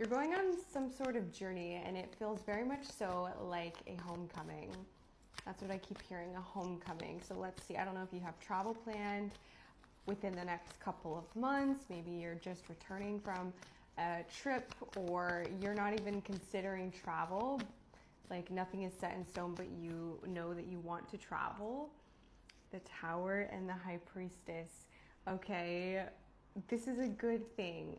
You're going on some sort of journey, and it feels very much so like a homecoming. That's what I keep hearing, a homecoming. So let's see, I don't know if you have travel planned within the next couple of months. Maybe you're just returning from a trip, or you're not even considering travel. Like nothing is set in stone, but you know that you want to travel. The Tower and the High Priestess. Okay, this is a good thing.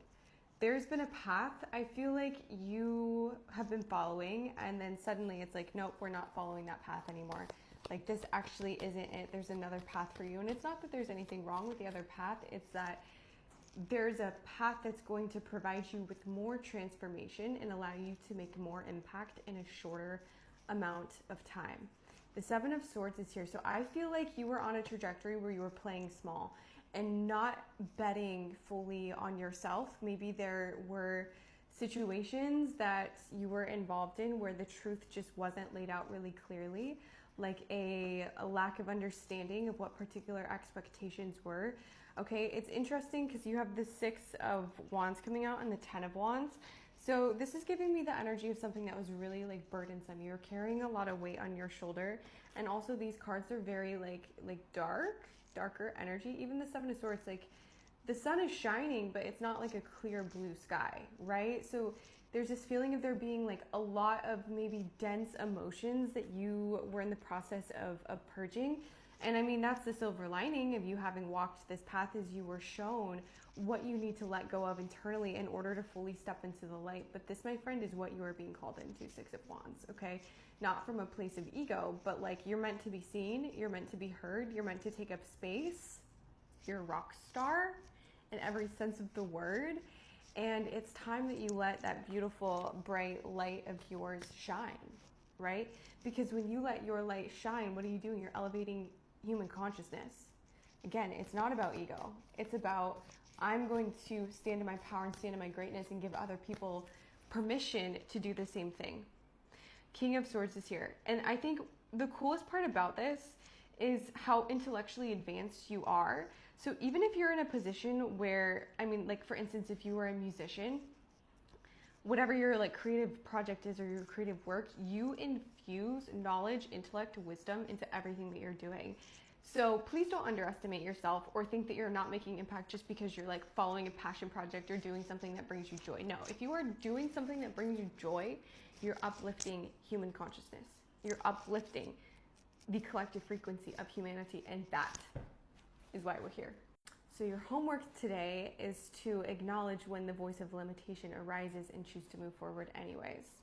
There's been a path I feel like you have been following, and then suddenly it's like, nope, we're not following that path anymore. Like, this actually isn't it. There's another path for you. And it's not that there's anything wrong with the other path, it's that there's a path that's going to provide you with more transformation and allow you to make more impact in a shorter amount of time. The Seven of Swords is here. So I feel like you were on a trajectory where you were playing small and not betting fully on yourself. Maybe there were situations that you were involved in where the truth just wasn't laid out really clearly, like a lack of understanding of what particular expectations were. Okay, it's interesting because you have the Six of Wands coming out and the Ten of Wands. So this is giving me the energy of something that was really like burdensome. You're carrying a lot of weight on your shoulder, and also these cards are very like darker energy. Even the Seven of Swords, like the sun is shining, but it's not like a clear blue sky, right? So there's this feeling of there being like a lot of maybe dense emotions that you were in the process of purging. And I mean, that's the silver lining of you having walked this path, is you were shown what you need to let go of internally in order to fully step into the light. But this, my friend, is what you are being called into, Six of Wands, okay? Not from a place of ego, but like you're meant to be seen, you're meant to be heard, you're meant to take up space. You're a rock star in every sense of the word. And it's time that you let that beautiful, bright light of yours shine, right? Because when you let your light shine, what are you doing? You're elevating human consciousness. Again, it's not about ego. It's about, I'm going to stand in my power and stand in my greatness and give other people permission to do the same thing. King of Swords is here. And I think the coolest part about this is how intellectually advanced you are. So even if you're in a position where, I mean, like for instance, if you were a musician, whatever your like creative project is or your creative work, you infuse knowledge, intellect, wisdom into everything that you're doing. So please don't underestimate yourself or think that you're not making impact just because you're like following a passion project or doing something that brings you joy. No, if you are doing something that brings you joy, you're uplifting human consciousness. You're uplifting the collective frequency of humanity, and that is why we're here. So your homework today is to acknowledge when the voice of limitation arises and choose to move forward anyways.